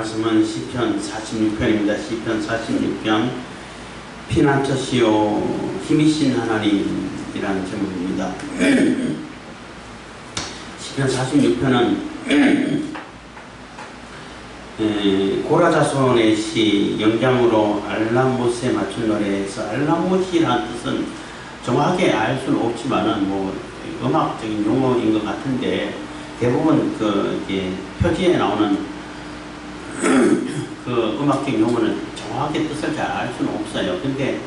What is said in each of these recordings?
말씀은 시편 46편입니다. 시편 46편 피난처시오 힘이신 하나님이라는 제목입니다. 시편 46편은 고라자손의 시 영장으로 알람못에 맞춘 노래에서 알람못이라는 뜻은 정확하게 알 수는 없지만은 뭐 음악적인 용어인 것 같은데 대부분 이제 표지에 나오는 그 음악적 용어는 정확하게 뜻을 잘 알 수는 없어요. 근데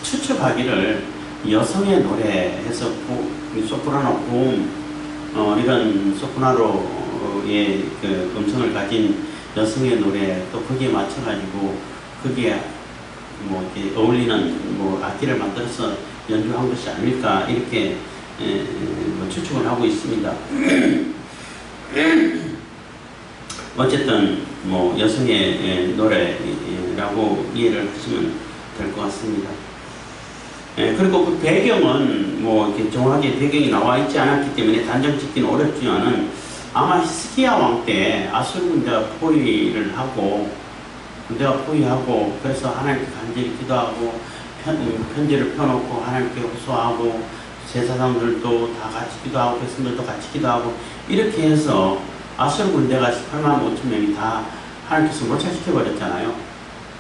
추측하기를 여성의 노래에서 소프라노 고음 이런 소프라노의 그 음성을 가진 여성의 노래 또 거기에 맞춰가지고 거기에 뭐 이렇게 어울리는 뭐 악기를 만들어서 연주한 것이 아닐까 이렇게 뭐 추측을 하고 있습니다. 어쨌든 뭐 여성의 노래라고 이해를 하시면 될 것 같습니다. 그리고 그 배경은 뭐 이렇게 정확하게 배경이 나와 있지 않았기 때문에 단정 짓기는 어렵지만은 아마 히스기야 왕 때 아수르 군대가 포위하고 그래서 하나님께 간절히 기도하고 편지를 펴놓고 하나님께 호소하고 제사장들도 다 같이 기도하고 백성들도 같이 기도하고 이렇게 해서 아수르 군대가 18만 5천 명이 다 하나님께서 몰살시켜버렸잖아요.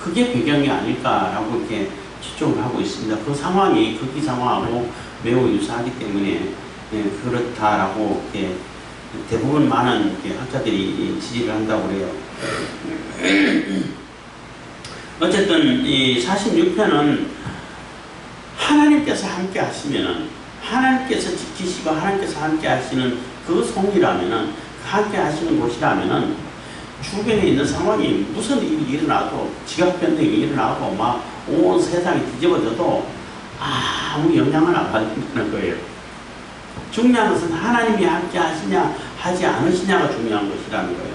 그게 배경이 아닐까라고 이렇게 추측을 하고 있습니다. 그 상황이 극기 상황하고 매우 유사하기 때문에 그렇다라고 이렇게 대부분 많은 학자들이 지지를 한다고 그래요. 어쨌든 이 46편은 하나님께서 함께 하시면은 하나님께서 지키시고 하나님께서 함께 하시는 그 성이라면은 함께 하시는 곳이라면은 주변에 있는 상황이 무슨 일이 일어나도 지각 변동이 일어나고 막 온 세상이 뒤집어져도 아무 영향을 안 받는다는 거예요. 중요한 것은 하나님이 함께 하시냐 하지 않으시냐가 중요한 것이라는 거예요.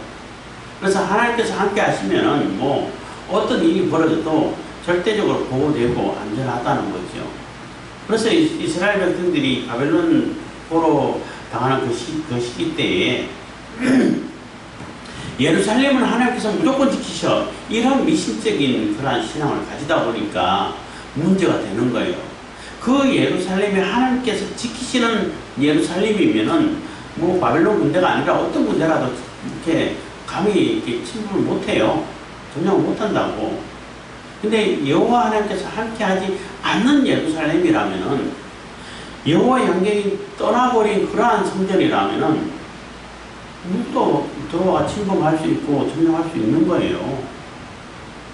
그래서 하나님께서 함께 하시면은 뭐 어떤 일이 벌어져도 절대적으로 보호되고 안전하다는 거죠. 그래서 이스라엘 백성들이 바벨론 포로 당하는 그 시기 때에 예루살렘은 하나님께서 무조건 지키셔 이런 미신적인 그러한 신앙을 가지다 보니까 문제가 되는 거예요. 그 예루살렘이 하나님께서 지키시는 예루살렘이면은 뭐 바벨론 군대가 아니라 어떤 군대라도 이렇게 감히 이렇게 침범을 못해요. 점령을 못한다고. 근데 여호와 하나님께서 함께하지 않는 예루살렘이라면은 여호와의 영광이 떠나버린 그러한 성전이라면은 누구도 들어와 침범할 수 있고 점령할 수 있는 거예요.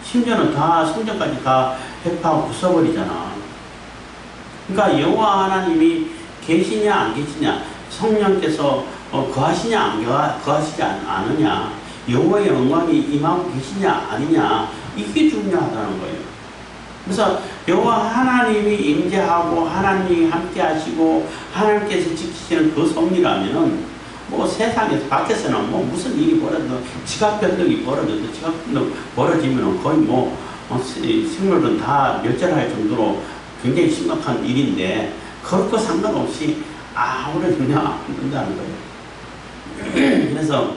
심지어는 다 성전까지 다 회파하고 부숴버리잖아. 그러니까 여호와 하나님이 계시냐 안 계시냐, 성령께서 거하시냐 안 거하시지 않느냐, 여호와의 영광이 임하고 계시냐 아니냐, 이게 중요하다는 거예요. 그래서 여호와 하나님이 임재하고 하나님이 함께 하시고 하나님께서 지키시는 그 성이라면은 뭐 세상에서 밖에서는 뭐 무슨 일이 벌어도 지각 변동이 벌어져도 지각 변동 벌어지면은 거의 뭐 생물은 다 멸절할 정도로 굉장히 심각한 일인데 그것과 상관없이 아무런 영향 안 받는다는 거예요. 그래서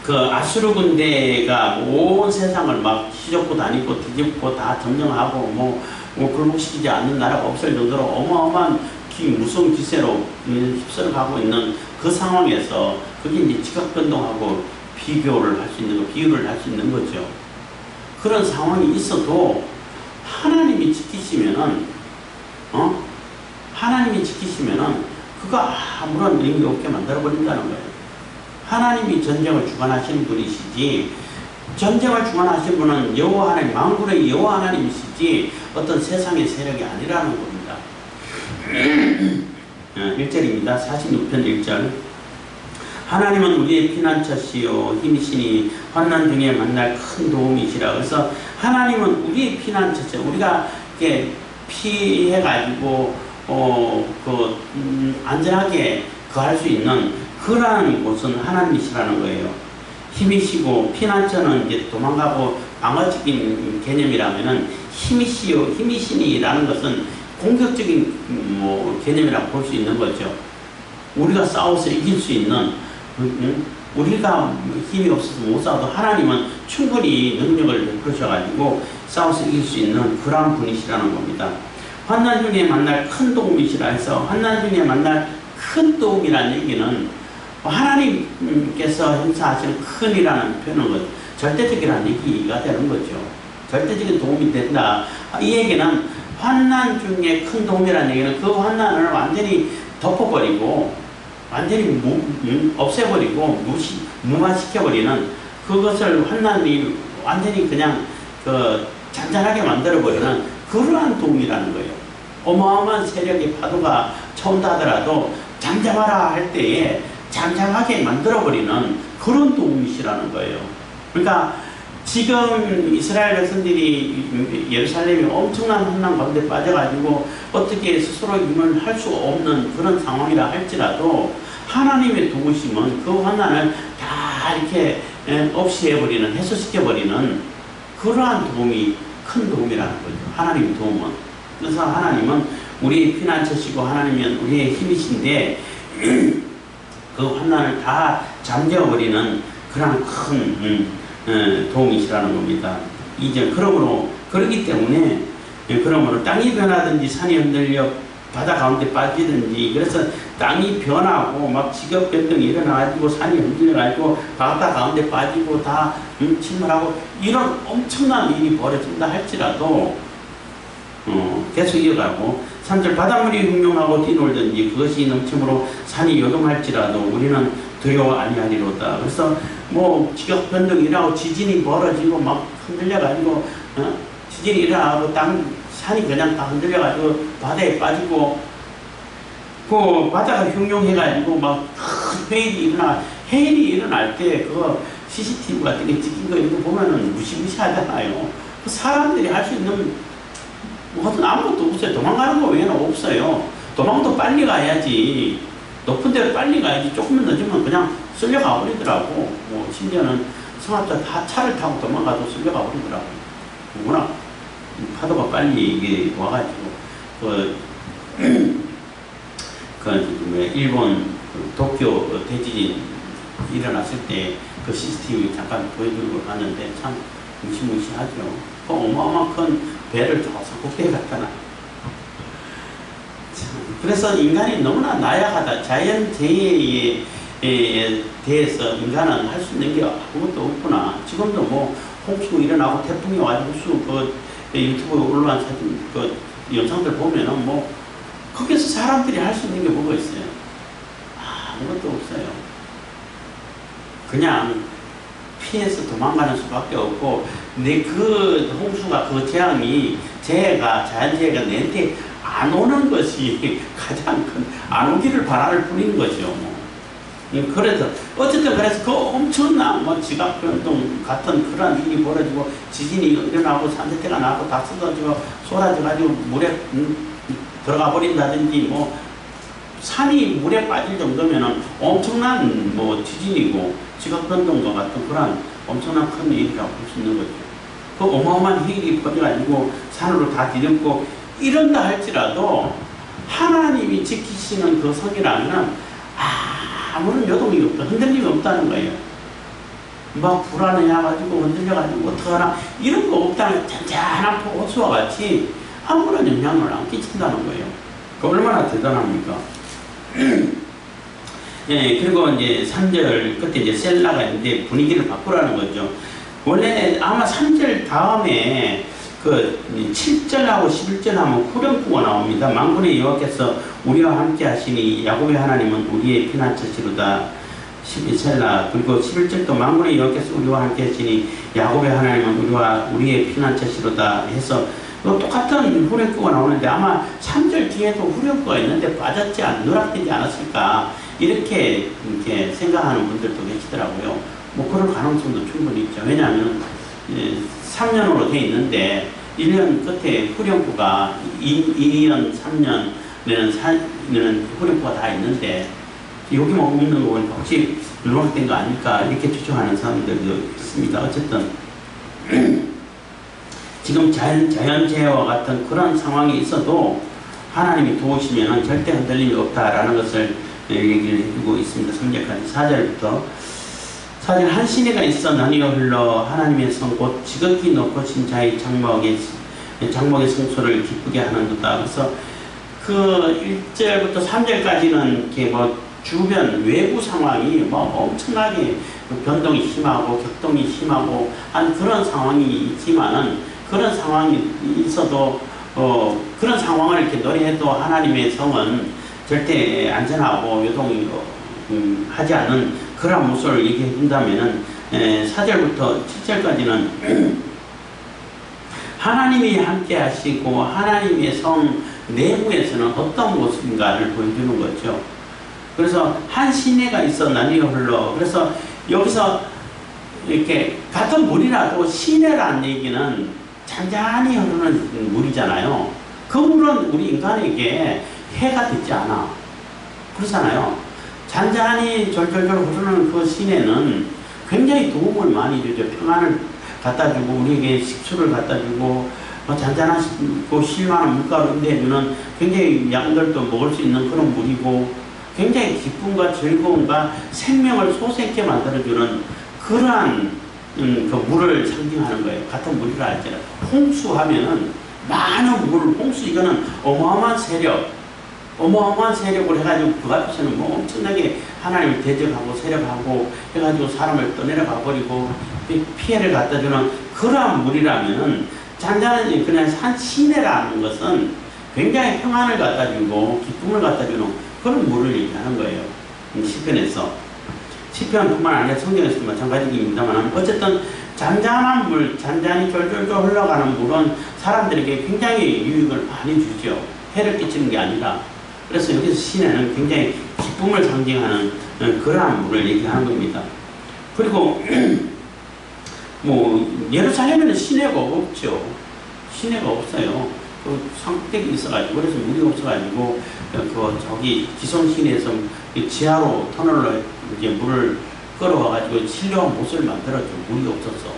그 아수르 군대가 온 세상을 막 휘젓고 다니고 뒤집고 다 점령하고 뭐 굴복시키지 않는 나라가 없을 정도로 어마어마한 무서운 기세로 휩쓸어 가고 있는 그 상황에서 그게 이제 지각 변동하고 비교를 할 수 있는 거, 비유를 할 수 있는 거죠. 그런 상황이 있어도 하나님이 지키시면은 하나님이 지키시면은 그거 아무런 의미 없게 만들어 버린다는 거예요. 하나님이 전쟁을 주관하시는 분이시지, 전쟁을 주관하시는 분은 여호와 하나님, 만군의 여호와 하나님이시지 어떤 세상의 세력이 아니라는 겁니다. 1절입니다. 46편 1절. 하나님은 우리의 피난처시요 힘이시니 환난 중에 만날 큰 도움이시라. 그래서 하나님은 우리의 피난처죠. 우리가 이렇게 피해가지고 안전하게 거할 수 있는 그러한 곳은 하나님이시라는 거예요. 힘이시고, 피난처는 이제 도망가고 방어적인 개념이라면은 힘이시요 힘이시니라는 것은 공격적인 개념이라고 볼 수 있는 거죠. 우리가 싸워서 이길 수 있는 우리가 힘이 없어서 못 싸워도 하나님은 충분히 능력을 베푸셔가지고 싸워서 이길 수 있는 그러한 분이시라는 겁니다. 환난 중에 만날 큰 도움이시라 해서 환난 중에 만날 큰 도움이라는 얘기는 하나님께서 행사하시는 큰이라는 표현은 절대적이라는 얘기가 되는 거죠. 절대적인 도움이 된다. 이 얘기는 환난 중에 큰 도움이라는 얘기는 그 환난을 완전히 덮어버리고 완전히 없애버리고 무마시켜버리는 그것을 환난이 완전히 그냥 잔잔하게 만들어버리는 그러한 도움이라는 거예요. 어마어마한 세력의 파도가 쳐온다 하더라도 잠잠하라 할 때에 잠잠하게 만들어버리는 그런 도움이시라는 거예요. 그러니까 지금 이스라엘 백성들이 예루살렘이 엄청난 환난 가운데 빠져가지고 어떻게 스스로 힘을 할 수 없는 그런 상황이라 할지라도 하나님의 도우심은 그 환난을 다 이렇게 없애버리는, 해소시켜버리는 그러한 도움이 큰 도움이라는 거죠. 하나님의 도움은. 그래서 하나님은 우리의 피난처시고 하나님은 우리의 힘이신데 그 환난을 다 잠재워버리는 그런 큰 도움이시라는 겁니다. 이제 그러므로 그렇기 때문에 그러므로 땅이 변하든지 산이 흔들려 바다 가운데 빠지든지 그래서 땅이 변하고 막 지격 변동이 일어나가지고 산이 흔들려가지고 바다 가운데 빠지고 다 침몰하고 이런 엄청난 일이 벌어진다 할지라도 계속 이어가고 3절 바닷물이 흉용하고 뛰놀든지 그것이 넘침으로 산이 요동할지라도 우리는 두려워 아니하리로다. 그래서 뭐 지격 변동이 일어나고 지진이 벌어지고 막 흔들려가지고 지진이 일어나고 산이 그냥 다 흔들려가지고 바다에 빠지고 그 바다가 흉용해가지고 막 큰 해일이 일어날 때 그거 CCTV 같은 게 찍힌 거 이거 보면은 무시무시하잖아요. 그 사람들이 할 수 있는 뭐든 아무것도 없어요. 도망가는 거 외에는 없어요. 도망도 빨리 가야지. 높은 데로 빨리 가야지. 조금만 늦으면 그냥 쓸려가 버리더라고. 뭐 심지어는 성악자 다 차를 타고 도망가도 쓸려가 버리더라고. 워낙 파도가 빨리 이게 와가지고 일본 도쿄 대지진 일어났을 때 그 CCTV 잠깐 보여주고 갔는데 참 무시무시하죠. 그 어마어마한 큰 배를 타서 꼭대기 갔잖아. 그래서 인간이 너무나 나약하다. 자연재해에 대해서 인간은 할 수 있는 게 아무것도 없구나. 지금도 뭐 홍수 일어나고 태풍이 와서 유튜브에 올라온 사진, 영상들 보면은 뭐 거기서 사람들이 할 수 있는 게 뭐가 있어요? 아무것도 없어요. 그냥 피해서 도망가는 수밖에 없고, 근데 그 홍수가, 그 재해가, 자연재해가 내한테 안 오는 것이 가장 큰, 안 오기를 바랄 뿐인 거죠. 그래서, 어쨌든 그래서 그 엄청난 뭐 지각변동 같은 그런 일이 벌어지고, 지진이 일어나고, 산사태가 나고, 다 쏟아지고, 쏟아져가지고, 물에 들어가 버린다든지, 뭐, 산이 물에 빠질 정도면은 엄청난 뭐 지진이고, 지각변동과 같은 그런 엄청난 큰 일이라고 볼 수 있는 거죠. 그 어마어마한 힘이 퍼져가지고 산으로 다 뒤덮고 이런다 할지라도 하나님이 지키시는 그 성이라면 아무런 요동이 없다, 흔들림이 없다는 거예요. 막 불안해가지고 흔들려가지고 어떡하나 이런 거 없다는 잔잔한 호수와 같이 아무런 영향을 안 끼친다는 거예요. 그 얼마나 대단합니까? 예, 그리고 이제 3절 끝에 이제 셀라가 있는데 분위기를 바꾸라는 거죠. 원래 아마 3절 다음에 그 7절하고 11절 하면 후렴구가 나옵니다. 만군의 여호와께서 우리와 함께 하시니 야곱의 하나님은 우리의 피난처시로다. 셀라. 그리고 11절도 만군의 여호와께서 우리와 함께 하시니 야곱의 하나님은 우리의 피난처시로다 해서 똑같은 후렴구가 나오는데 아마 3절 뒤에도 후렴구가 있는데 누락되지 않았을까 이렇게 생각하는 분들도 계시더라고요. 뭐 그럴 가능성도 충분히 있죠. 왜냐하면 3년으로 돼 있는데 1년 끝에 후렴구가 2년, 3년에는 4년은 후렴구가 다 있는데 여기만 없는 거 혹시 누락된 거 아닐까 이렇게 추정하는 사람들도 있습니다. 어쨌든 지금 자연재해와 같은 그런 상황이 있어도 하나님이 도우시면 절대 흔들림이 없다라는 것을 얘기를 해주고 있습니다. 3절까지 4절부터 사실 한 시내가 있어 나뉘어 흘러 하나님의 성 곧 지극히 높으신 자의 장막의 성소를 기쁘게 하는도다. 그래서 그 1절부터 3절까지는 이렇게 뭐 주변 외부 상황이 뭐 엄청나게 변동이 심하고 격동이 심하고 한 그런 상황이 있지만은 그런 상황이 있어도 그런 상황을 이렇게 노래해도 하나님의 성은 절대 안전하고 요동이 하지 않은 그런 모습을 얘기해 준다면은 4절부터 7절까지는 하나님이 함께 하시고 하나님의 성 내부에서는 어떤 모습인가를 보여주는 거죠. 그래서 한 시내가 있어 나뉘어 흘러. 그래서 여기서 이렇게 같은 물이라도 시내라는 얘기는 잔잔히 흐르는 물이잖아요. 그 물은 우리 인간에게 해가 되지 않아. 그렇잖아요. 잔잔히 절절절 흐르는 그 시내는 굉장히 도움을 많이 주죠. 평안을 갖다주고 우리에게 식수를 갖다주고 잔잔하고 실만한 물가를 응대해주는 굉장히 양들도 먹을 수 있는 그런 물이고 굉장히 기쁨과 즐거움과 생명을 솟게 만들어주는 그러한 그 물을 상징하는 거예요. 같은 물이라 할지라도 홍수하면은 많은 물을 홍수 이거는 어마어마한 세력을 해가지고 그 앞에서는 뭐 엄청나게 하나님을 대적하고 세력하고 해가지고 사람을 떠내려가 버리고 피해를 갖다주는 그러한 물이라면은 잔잔한 그냥 한 시내라는 것은 굉장히 평안을 갖다주고 기쁨을 갖다주는 그런 물을 얘기하는 거예요. 시편에서. 시편뿐만 아니라 성경에서도 마찬가지입니다만 어쨌든 잔잔한 물, 잔잔히 쫄쫄쫄 흘러가는 물은 사람들에게 굉장히 유익을 많이 주죠. 해를 끼치는 게 아니라. 그래서 여기서 시내는 굉장히 기쁨을 상징하는 그러한 물을 얘기하는 겁니다. 그리고 뭐 예루살렘에는 시내가 없죠. 시내가 없어요. 그 상택이 있어가지고 그래서 물이 없어가지고 그 저기 기성 시내에서 지하로 터널로 이제 물을 끌어와가지고 신령한 못을 만들었죠. 물이 없어서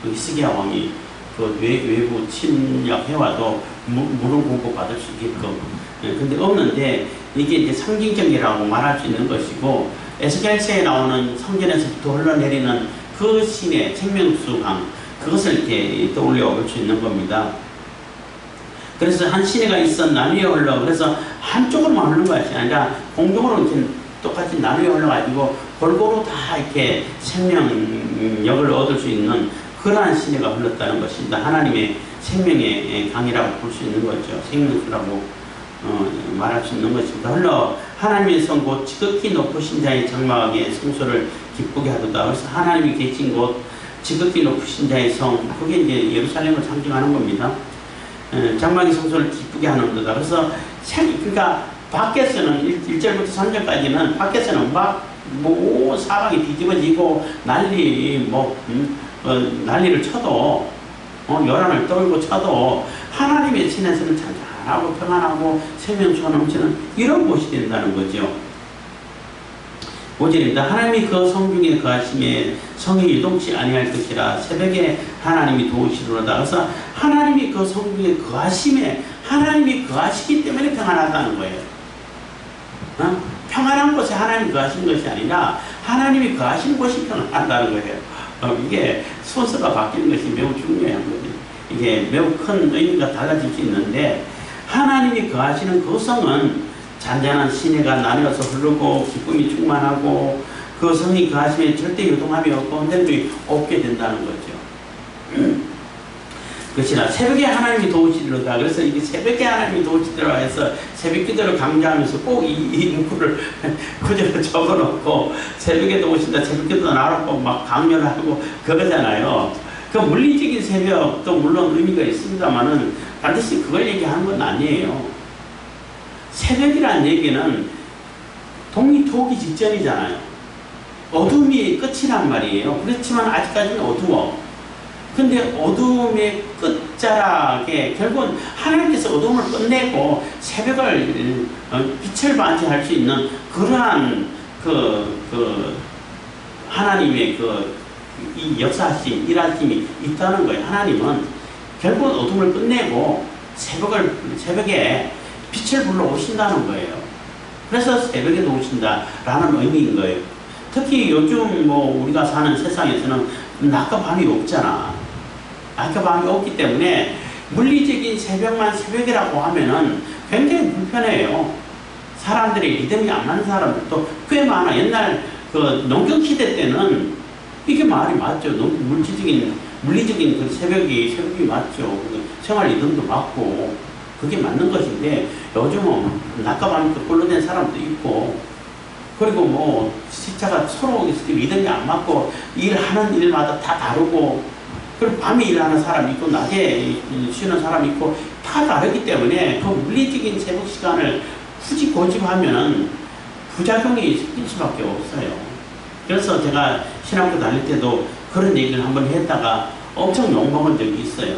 그 히스기야 왕이 그 외부 침략해와도 물을 공급받을 수 있게끔. 근데 없는데 이게 이제 상징적이라고 말할 수 있는 것이고 에스겔서에 나오는 성전에서부터 흘러내리는 그 시내 생명수 강 그것을 이렇게 떠올려 볼 수 있는 겁니다. 그래서 한 시내가 있어 나뉘어 흘러. 그래서 한쪽으로만 흐르는 것이 아니라 공동으로 이렇게 똑같이 나뉘어 흘러가지고 골고루 다 이렇게 생명력을 얻을 수 있는 그러한 시내가 흘렀다는 것입니다. 하나님의 생명의 강이라고 볼 수 있는 거죠. 생명수라고 말할 수 있는 것입니다. 흘러 하나님의 성 곧 지극히 높으신 자의 장막의 성소를 기쁘게 하도다. 그래서 하나님이 계신 곳 지극히 높으신 자의 성 그게 이제 예루살렘을 상징하는 겁니다. 장막의 성소를 기쁘게 하는 거다. 그래서 그러니까 밖에서는 1절부터 3절까지는 밖에서는 뭐 사방이 뒤집어지고 난리를 쳐도 요란을 떨고 쳐도 하나님의 신에서는 잔잔하고 평안하고 생명수가 넘치는 이런 곳이 된다는 거죠. 5절입니다. 하나님이 그 성중에 거하심에 성이 유동치 아니할 것이라 새벽에 하나님이 도우시리로다. 그래서 하나님이 그 성중에 거하심에 하나님이 거하시기 때문에 평안하다는 거예요. 평안한 곳에 하나님이 거하신 것이 아니라 하나님이 거하신 곳이 평안하다는 거예요. 이게 순서가 바뀌는 것이 매우 중요한 거죠. 이게 매우 큰 의미가 달라질 수 있는데 하나님이 거하시는 그 성은 잔잔한 시내가 나뉘어서 흐르고 기쁨이 충만하고 그 성이 거하시면 절대 요동함이 없고 흔들림이 없게 된다는 거죠. 그것이나 새벽에 하나님이 도우시리로다. 그래서 이게 새벽에 하나님이 도우시리라 해서 새벽 기도를 강조하면서 꼭 이 문구를 그대로 적어놓고 새벽에 도우신다, 새벽 기도 나놓고 막 강요를 하고 그러잖아요. 그 물리적인 새벽도 물론 의미가 있습니다만은 반드시 그걸 얘기하는 건 아니에요. 새벽이라는 얘기는 동이 오기 직전이잖아요. 어둠이 끝이란 말이에요. 그렇지만 아직까지는 어두워. 근데 어둠의 끝자락에 결국은 하나님께서 어둠을 끝내고 새벽을 빛을 반지할 수 있는 그러한 하나님의 이 역사하심, 일하심이 있다는 거예요. 하나님은 결국은 어둠을 끝내고 새벽에 빛을 불러 오신다는 거예요. 그래서 새벽에도 오신다라는 의미인 거예요. 특히 요즘 뭐 우리가 사는 세상에서는 낮과 밤이 없잖아. 낮과 밤이 없기 때문에 물리적인 새벽만 새벽이라고 하면은 굉장히 불편해요. 사람들이 리듬이 안 맞는 사람들도 꽤 많아. 옛날 그 농경시대 때는 이게 말이 맞죠. 물리적인 그 새벽이 맞죠. 생활 리듬도 맞고 그게 맞는 것인데 요즘은 낮과 밤이 꼴로 된 사람도 있고 그리고 뭐 시차가 서로 리듬이 안 맞고 일하는 일마다 다 다르고 그리고 밤에 일하는 사람이 있고 낮에 쉬는 사람이 있고 다 다르기 때문에 그 물리적인 새벽 시간을 굳이 고집하면은 부작용이 생길 수밖에 없어요. 그래서 제가 신학교 다닐 때도 그런 얘기를 한번 했다가 엄청 욕먹은 적이 있어요.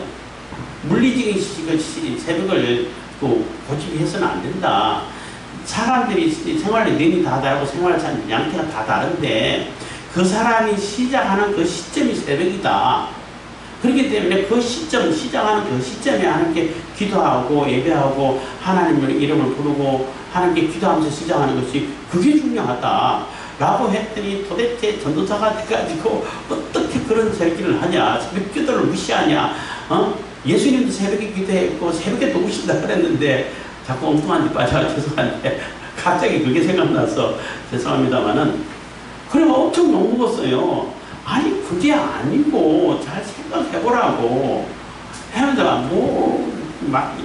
물리적인 새벽을 고집해서는 안 된다. 사람들이 생활 리듬이 다 다르고 생활 양태가 다 다른데 그 사람이 시작하는 그 시점이 새벽이다. 그렇기 때문에 그 시작하는 그 시점에 하나님께 기도하고 예배하고 하나님의 이름을 부르고 하나님께 기도하면서 시작하는 것이 그게 중요하다. 라고 했더니 도대체 전도사가 돼가지고 어떻게 그런 설교를 하냐. 새벽 기도를 무시하냐. 예수님도 새벽에 기도했고 새벽에 도우신다 그랬는데 자꾸 엉뚱한 데 빠져 죄송한데 갑자기 그게 생각나서 죄송합니다만은 그리고 엄청 욕먹었어요. 아니 그게 아니고 잘 생각해보라고 해면서 뭐막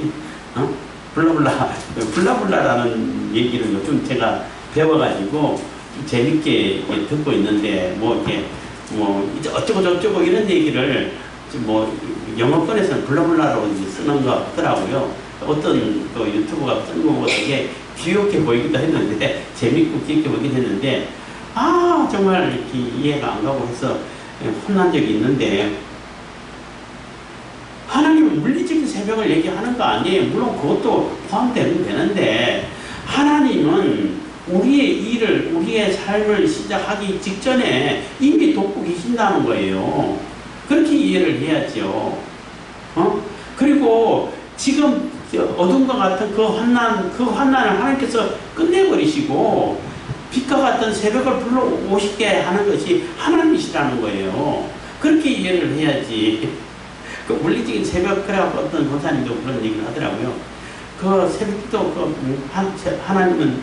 블라블라라는 얘기를 요즘 제가 배워가지고 재밌게 듣고 있는데 뭐 이렇게 뭐 이제 어쩌고 저쩌고 이런 얘기를 뭐 영어권에서는 블라블라로 쓰는 거 같더라고요. 어떤 그 유튜브가 쓴 거 보고 되게 귀엽게 보이기도 했는데 재밌고 귀엽게 보이긴 했는데 정말 이렇게 이해가 안 가고 해서 혼난 적이 있는데 하나님은 물리적인 새벽을 얘기하는 거 아니에요. 물론 그것도 포함되면 되는데 하나님은 우리의 일을 우리의 삶을 시작하기 직전에 이미 돕고 계신다는 거예요. 그렇게 이해를 해야죠. 그리고 지금 어둠과 같은 그 환난을 하나님께서 끝내버리시고 빛과 같은 새벽을 불러오시게 하는 것이 하나님이시라는 거예요. 그렇게 이해를 해야지. 그 물리적인 새벽, 그래갖고 어떤 권사님도 그런 얘기를 하더라고요. 그 새벽도 하나님은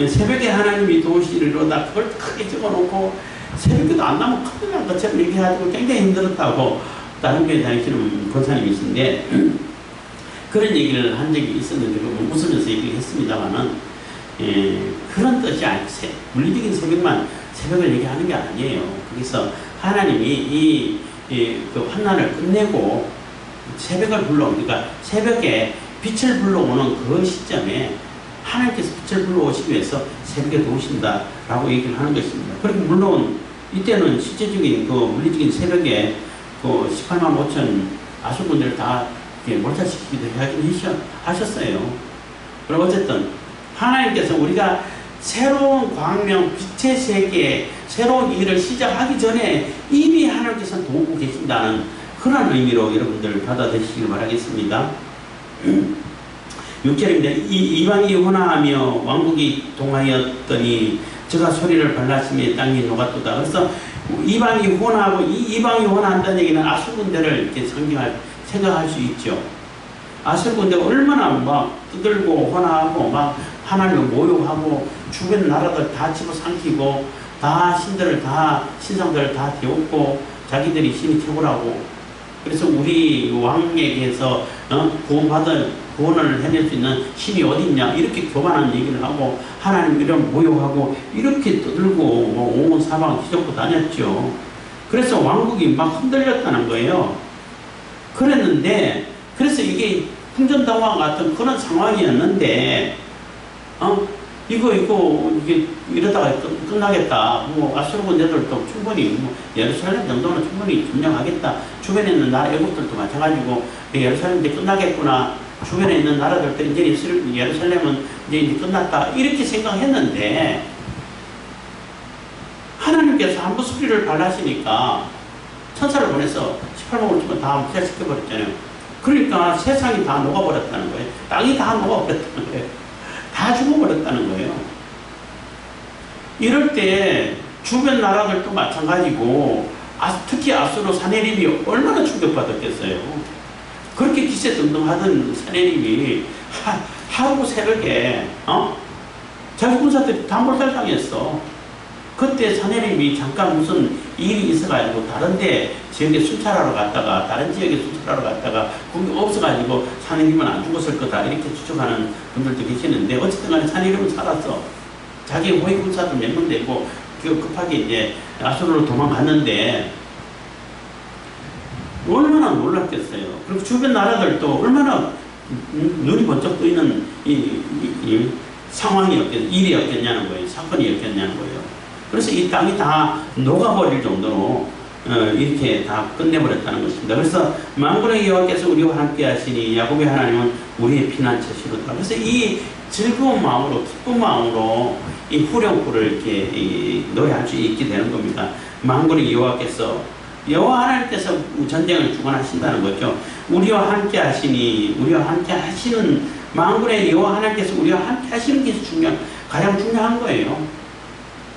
새벽에 하나님이 도우시리로다 그걸 크게 적어놓고 새벽에도 안 나면 큰일 난 것처럼 얘기해가지고 굉장히 힘들었다고 다른 교회 다니시는 권사님이신데 그런 얘기를 한 적이 있었는데 웃으면서 얘기를 했습니다만은 그런 뜻이 아니고 물리적인 새벽을 얘기하는 게 아니에요. 그래서 하나님이 그 환난을 끝내고 새벽을 그러니까 새벽에 빛을 불러오는 그 시점에 하나님께서 빛을 불러오시기 위해서 새벽에 도우신다라고 얘기를 하는 것입니다. 그리고 물론 이때는 실제적인 그 물리적인 새벽에 그 18만 5천 아수분들을 다 몰살시키기도 하셨어요. 그리고 어쨌든 하나님께서 우리가 새로운 광명, 빛의 세계에 새로운 일을 시작하기 전에 이미 하나님께서 도우고 계신다는 그런 의미로 여러분들 받아들이시길 바라겠습니다. 6절입니다. 이방이 혼화하며 왕국이 동하였더니 저가 소리를 발라시며 땅이 녹았도다. 그래서 이방이 혼화하고 이방이 혼화한다는 얘기는 아수르 군대를 이렇게 생각할 수 있죠. 아수르 군대가 얼마나 막 두들고 혼화하고 막 하나님을 모욕하고 주변 나라들 다 집어삼키고 다 신상들을 다 데웠고 자기들이 신이 최고라고. 그래서 우리 왕에게서 구원을 해낼 수 있는 신이 어딨냐 이렇게 교만한 얘기를 하고 하나님 이름 모욕하고 이렇게 떠들고 온 사방 뒤덮고 다녔죠. 그래서 왕국이 막 흔들렸다는 거예요. 그래서 이게 풍전당화 같은 그런 상황이었는데 이게 이러다가 끝나겠다. 아수르 군대들도 충분히 예루살렘 정도는 충분히 점령하겠다. 주변에 있는 나라 애국들도 마찬가지고 예루살렘 이제 끝나겠구나. 주변에 있는 나라들도 이제 예루살렘은 이제 끝났다. 이렇게 생각했는데 하나님께서 한번 소리를 발하시니까 천사를 보내서 18만 5천 다 무시시켜버렸잖아요. 그러니까 세상이 다 녹아버렸다는 거예요. 땅이 다 녹아버렸다는 거예요. 다 죽어버렸다는 거예요. 이럴 때 주변 나라들도 마찬가지고 특히 아수르 사내림이 얼마나 충격받았겠어요. 그렇게 기세등등하던 사내림이 하루 새벽에 자기 군사들이 다 몰살당했어. 그때 사내림이 잠깐 무슨 일이 있어가지고 다른데 지역에 순찰하러 갔다가 다른 지역에 순찰하러 갔다가 거기 없어가지고 사내림은 안 죽었을 거다 이렇게 추측하는 분들도 계시는데 어쨌든 간에 사내림은 살았어. 자기 호위 군사도 몇 명 되고 급하게 이제 아수르로 도망갔는데 얼마나 놀랐겠어요. 그리고 주변 나라들도 얼마나 눈이 번쩍 뜨이는 이 상황이었겠, 일이었겠냐는 거예요. 사건이었겠냐는 거예요. 그래서 이 땅이 다 녹아버릴 정도로 이렇게 다 끝내버렸다는 것입니다. 그래서 만군의 여호와께서 우리와 함께 하시니 야곱의 하나님은 우리의 피난처시로다. 그래서 이 즐거운 마음으로 기쁜 마음으로 이 후렴구를 이렇게 노래할 수 있게 되는 겁니다. 만군의 여호와 하나님께서 전쟁을 주관하신다는 거죠. 우리와 함께 하시니, 우리와 함께 하시는 만군의 여호와 하나님께서 우리와 함께 하시는 게 가장 중요한 거예요.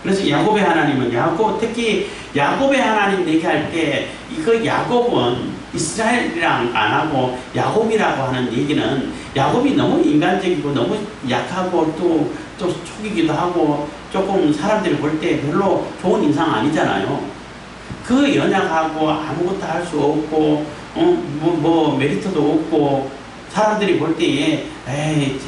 그래서 야곱의 하나님은 특히 야곱의 하나님 얘기할 때 그 야곱은 이스라엘이랑 안 하고 야곱이라고 하는 얘기는 야곱이 너무 인간적이고 너무 약하고 또 촉이기도 하고 조금 사람들이 볼 때 별로 좋은 인상 아니잖아요. 그 연약하고 아무것도 할 수 없고 뭐 메리트도 없고 사람들이 볼 때에 에이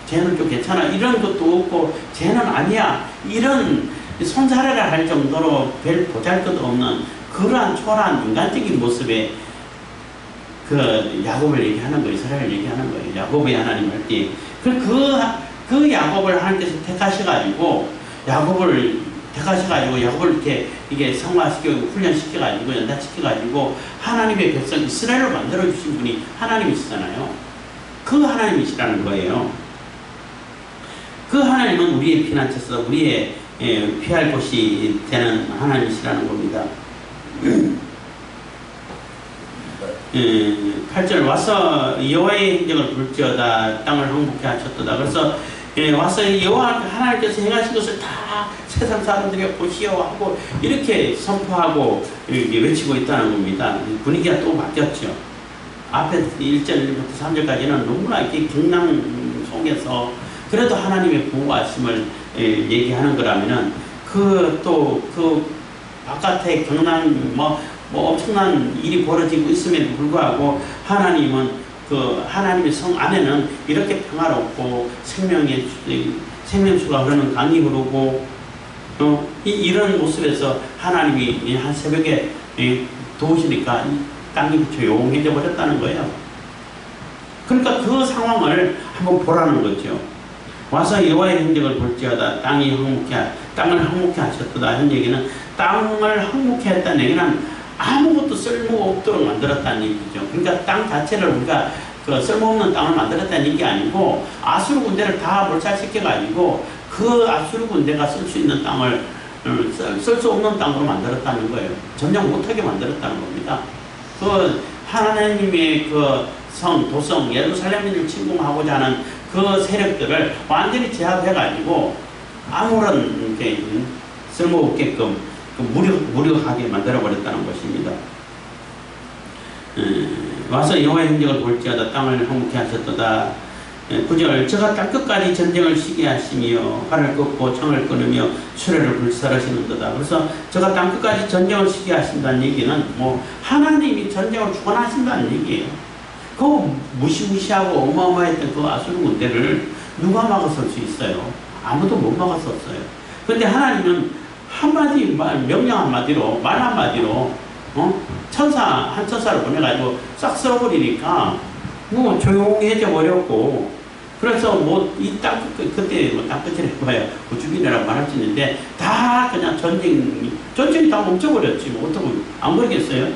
쟤는 좀 괜찮아 이런 것도 없고 쟤는 아니야 이런 손사래를 할 정도로 별 보잘것도 없는 그러한 초라한 인간적인 모습의 그 야곱을 얘기하는 거예요. 이스라엘을 얘기하는 거예요. 야곱의 하나님 할 때 그 야곱을 하나님께서 택하셔가지고 야곱을 이게 성화시키고 훈련시켜가지고 연단시켜가지고 하나님의 백성 이스라엘을 만들어주신 분이 하나님이시잖아요. 그 하나님이시라는 거예요. 그 하나님은 우리의 피난처서 우리의 피할 곳이 되는 하나님이시라는 겁니다. 8절 와서 여호와의 행적을 볼지어다 땅을 흥복케 하셨도다. 그래서 와서 여호와 하나님께서 행하신 것을 다 세상 사람들이 보시오 하고 이렇게 선포하고 외치고 있다는 겁니다. 분위기가 또 바뀌었죠. 앞에 1절부터 3절까지는 너무나 이렇게 경랑 속에서 그래도 하나님의 보호하심을 얘기하는 거라면은 그 바깥에 경랑 뭐 엄청난 일이 벌어지고 있음에도 불구하고 하나님은 하나님의 성 안에는 이렇게 평화롭고 생명수가 흐르는 강이 흐르고 이런 모습에서 하나님이 한 새벽에 도우시니까 땅이 조용해져 버렸다는 거예요. 그러니까 그 상황을 한번 보라는 거죠. 와서 여호와의 행적을 볼지어다 땅을 항목케 하셨도다 한 얘기는 땅을 항목케 했다는 얘기는 아무것도 쓸모없도록 만들었다는 얘기죠. 그러니까 땅 자체를 우리가 쓸모없는 땅을 만들었다는 얘기 아니고 아수르 군대를 다 몰살시켜가지고 그 아수르 군대가 쓸 수 있는 땅을 쓸 수 없는 땅으로 만들었다는 거예요. 전쟁 못하게 만들었다는 겁니다. 하나님의 도성 예루살렘을 침공하고자 하는 그 세력들을 완전히 제압해가지고 아무런 쓸모없게끔 무력하게 만들어버렸다는 것입니다. 와서 여호와의 행적을 볼지어다 땅을 항목케 하셨도다. 9절 저가 땅끝까지 전쟁을 시게 하시며 활을 꺾고 창을 끊으며 수레를 불살하시는도다. 그래서 저가 땅끝까지 전쟁을 시게 하신다는 얘기는 하나님이 전쟁을 주관하신다는 얘기예요. 그 무시무시하고 어마어마했던 그 아수르 군대를 누가 막아설 수 있어요? 아무도 못 막았었어요. 그런데 하나님은 명령 한마디로 말 한마디로 한 천사를 보내가지고 싹 쓸어버리니까 조용해져 버렸고 그래서 이 그때 땅끝이라고 해봐요. 우주빈이라고 말할 수 있는데 다 그냥 전쟁이 다 멈춰버렸지. 어떻게 안 그러겠어요?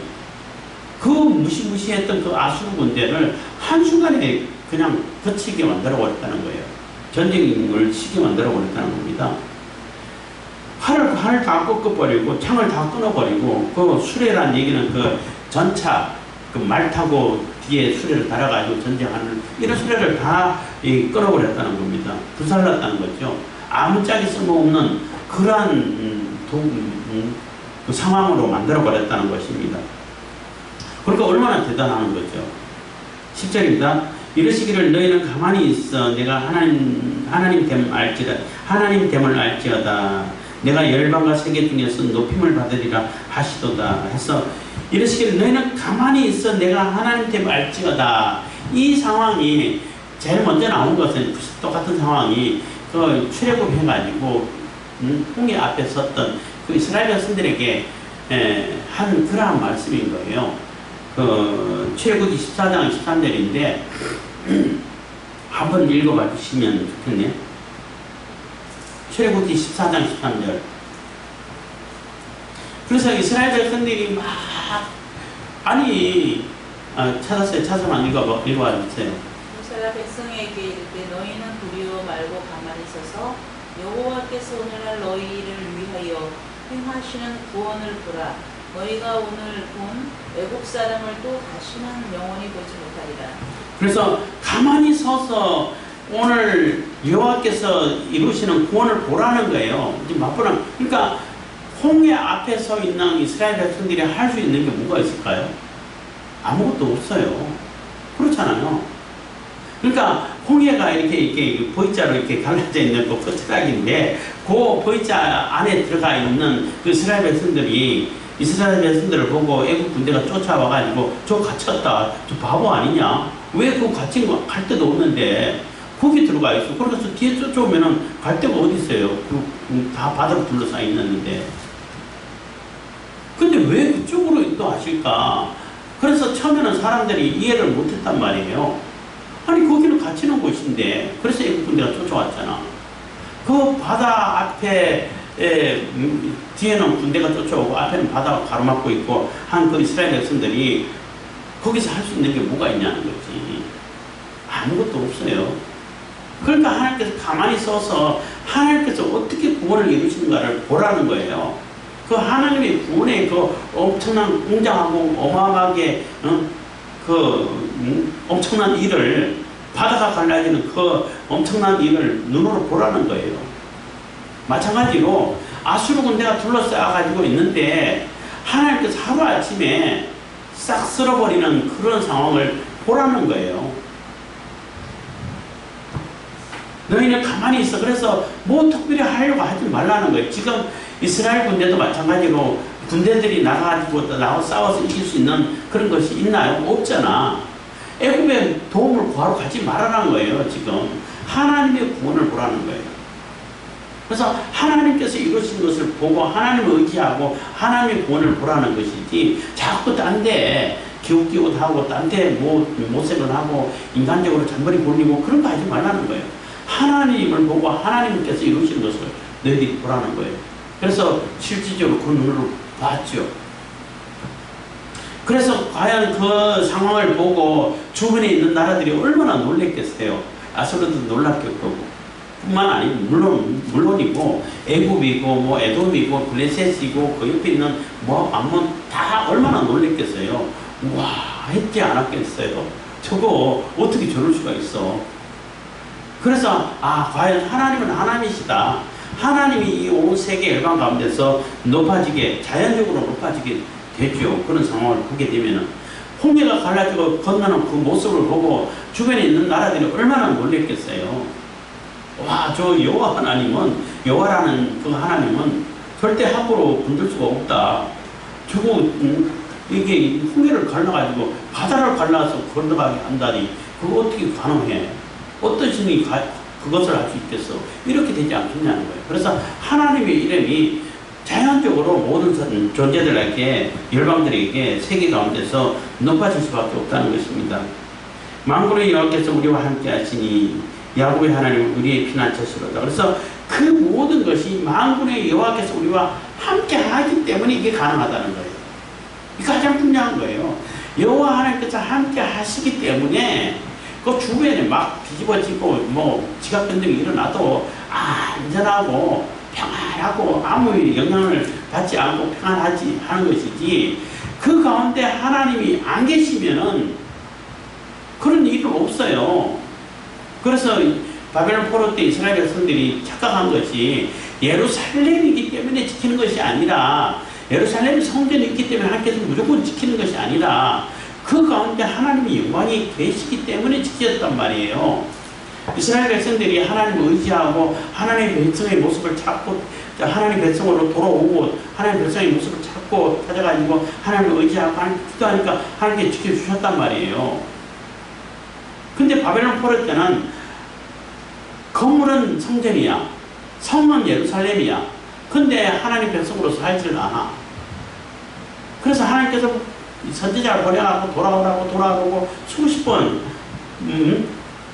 그 무시무시했던 그 아수르 군대를 한순간에 그냥 거치게 만들어 버렸다는 거예요. 전쟁을 시게 만들어 버렸다는 겁니다. 활을 다 꺾어버리고 창을 다 끊어버리고 그 수레란 얘기는 그 전차 말 타고 뒤에 수레를 달아가지고 전쟁하는 이런 수레를 다 끊어버렸다는 겁니다. 불살랐다는 거죠. 아무짝에 쓸모없는 그러한 그 상황으로 만들어버렸다는 것입니다. 그러니까 얼마나 대단한 거죠. 10절입니다. 이르시기를 너희는 가만히 있어 내가 하나님 됨을 알지어다. 내가 열방과 세계 중에서 높임을 받으리라 하시도다 해서 이르시기를 너희는 가만히 있어 내가 하나님 됨을 알지어다. 이 상황이 제일 먼저 나온 것은 똑같은 상황이 그 출애굽 해가지고 홍해 앞에 섰던 그 이스라엘 백성들에게 한 그러한 말씀인 거예요. 그 출애굽기 14장 13절인데 한번 읽어봐 주시면 좋겠네요. 출애굽기 14장 13절. 그래서 이스라엘 백성들이 막 찾았어요. 찾아만 읽어봐 주세요. 모세가 백성에게 이르되 너희는 두려워 말고 가만히 있어서 여호와께서 오늘날 너희를 위하여 행하시는 구원을 보라. 너희가 오늘 본 외국 사람을 또 다시는 영원히 보지 못하리라. 그래서 가만히 서서 오늘 여호와께서 이루시는 구원을 보라는 거예요. 이제 맛보는 그러니까 홍해 앞에 서 있는 이스라엘 백성들이 할 수 있는 게 뭐가 있을까요? 아무것도 없어요. 그렇잖아요. 그러니까 홍해가 이렇게 V자로 이렇게 갈라져 있는 그 끝자락인데 그 V자 안에 들어가 있는 그 이스라엘 백성들을 보고 애국 군대가 쫓아와가지고 저 갇혔다. 저 바보 아니냐? 왜 그 갇힌 거 갈 데도 없는데 거기 들어가 있어. 그래서 뒤에 쫓아오면은 갈 데가 어디 있어요? 다 바다로 둘러싸여 있는데. 근데 왜 그쪽으로 또 하실까? 그래서 처음에는 사람들이 이해를 못했단 말이에요. 아니 거기는 갇히는 곳인데 그래서 애국 군대가 쫓아왔잖아. 그 바다 앞에 뒤에는 군대가 쫓아오고 앞에는 바다가 가로막고 있고 한 그 이스라엘 백성들이 거기서 할 수 있는 게 뭐가 있냐는 거지. 아무것도 없어요. 그러니까 하나님께서 가만히 서서 하나님께서 어떻게 구원을 이루시는가를 보라는 거예요. 그 하나님의 구원의 그 엄청난 웅장하고 어마어마하게 엄청난 일을 바다가 갈라지는 그 엄청난 일을 눈으로 보라는 거예요. 마찬가지로 아수르 군대가 둘러싸가지고 있는데 하나님께서 하루아침에 싹 쓸어버리는 그런 상황을 보라는 거예요. 너희는 가만히 있어. 그래서 뭐 특별히 하려고 하지 말라는 거예요. 지금 이스라엘 군대도 마찬가지로 군대들이 나가서 싸워서 이길 수 있는 그런 것이 있나요? 없잖아. 애굽의 도움을 구하러 가지 말라는 거예요. 지금 하나님의 구원을 보라는 거예요. 그래서 하나님께서 이루신 것을 보고 하나님을 의지하고 하나님의 구원을 보라는 것이지 자꾸 딴 데 기웃기웃하고 딴 데 모색을 하고 인간적으로 잔머리 굴리고 그런 거 하지 말라는 거예요. 하나님을 보고 하나님께서 이루신 것을 너희들이 보라는 거예요. 그래서 실질적으로 그 눈으로 봤죠. 그래서 과연 그 상황을 보고 주변에 있는 나라들이 얼마나 놀랬겠어요. 아수르도 놀랍게 그러고 뿐만 아니고 물론이고 애굽이고 에돔이고 블레셋이고 그 옆에 있는 암몬 다 얼마나 놀랬겠어요. 와 했지 않았겠어요. 저거 어떻게 저럴 수가 있어. 그래서 과연 하나님은 하나님이시다. 하나님이 이 온 세계 열방 가운데서 자연적으로 높아지게 되죠. 그런 상황을 보게 되면은 홍해가 갈라지고 건너는 그 모습을 보고 주변에 있는 나라들이 얼마나 놀랬겠어요. 와, 저 여호와라는 그 하나님은 절대 함부로 건들 수가 없다. 저거 이게 홍해를 갈라가지고 바다를 갈라서 건너가게 한다니 그거 어떻게 가능해? 어떤 신이 그것을 할 수 있겠어? 이렇게 되지 않겠냐는 거예요. 그래서 하나님의 이름이 자연적으로 모든 존재들에게 열방들에게 세계 가운데서 높아질 수밖에 없다는 것입니다. 만군의 여호와께서 우리와 함께 하시니 야곱의 하나님은 우리의 피난처시로다. 그래서 그 모든 것이 만군의 여호와께서 우리와 함께 하기 때문에 이게 가능하다는 거예요. 이게 가장 중요한 거예요. 여호와 하나님께서 함께 하시기 때문에 그 주변에 막 뒤집어지고 지각 변동이 일어나도 안전하고 평안하고 아무 영향을 받지 않고 평안하지 하는 것이지, 그 가운데 하나님이 안 계시면은 그런 일은 없어요. 그래서 바벨론 포로 때 이스라엘 백성들이 착각한 것이 예루살렘이기 때문에 지키는 것이 아니라, 예루살렘 성전이 있기 때문에 하나님께서 무조건 지키는 것이 아니라 그 가운데 하나님의 영광이 계시기 때문에 지켰단 말이에요. 이스라엘 백성들이 하나님을 의지하고 하나님의 백성의 모습을 찾고 하나님의 백성으로 돌아오고 하나님의 백성의 모습을 찾고 찾아가지고 하나님을 의지하고 하나님 기도하니까 하나님께 지켜주셨단 말이에요. 근데 바벨론 포로 때는 건물은 성전이야, 성은 예루살렘이야. 근데 하나님 백성으로서 살지를 않아. 그래서 하나님께서 선지자를 보내가고 돌아오고 수십 번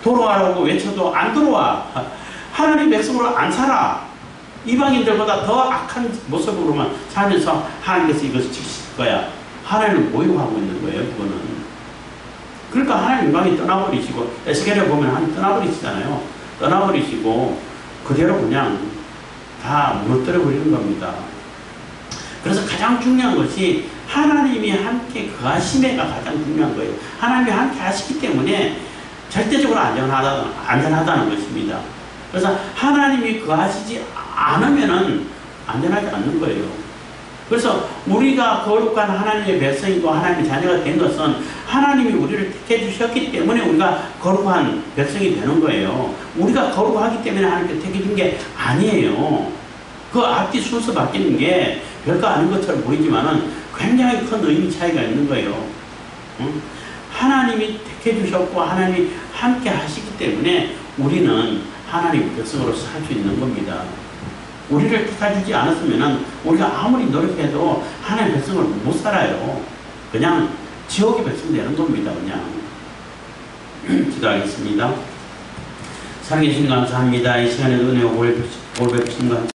돌아오라고 외쳐도 안 들어와. 하나님 백성으로 안 살아. 이방인들보다 더 악한 모습으로만 살면서 하나님께서 이것을 지키실 거야. 하나님을 모욕하고 있는 거예요, 그거는. 그러니까 하나님 영광이 떠나버리시고, 에스겔에 보면 하나님 떠나버리시잖아요. 떠나버리시고 그대로 그냥 다 무너뜨려 버리는 겁니다. 그래서 가장 중요한 것이 하나님이 함께 거하심에가 가장 중요한 거예요. 하나님이 함께 하시기 때문에 절대적으로 안전하다는 것입니다. 그래서 하나님이 거하시지 않으면은 안전하지 않는 거예요. 그래서 우리가 거룩한 하나님의 백성이고 하나님의 자녀가 된 것은 하나님이 우리를 택해 주셨기 때문에 우리가 거룩한 백성이 되는 거예요. 우리가 거룩하기 때문에 하나님께 택해 준 게 아니에요. 그 앞뒤 순서 바뀌는 게 별거 아닌 것처럼 보이지만은 굉장히 큰 의미 차이가 있는 거예요. 응? 하나님이 택해 주셨고 하나님이 함께 하시기 때문에 우리는 하나님의 백성으로서 살 수 있는 겁니다. 우리를 택해주지 않았으면 우리가 아무리 노력해도 하나님의 백성을 못 살아요. 그냥 지옥의 백성 되는 겁니다. 그냥. 기도하겠습니다. 사랑해 주신 감사합니다. 이 시간에도 은혜와 볼 베푸신 것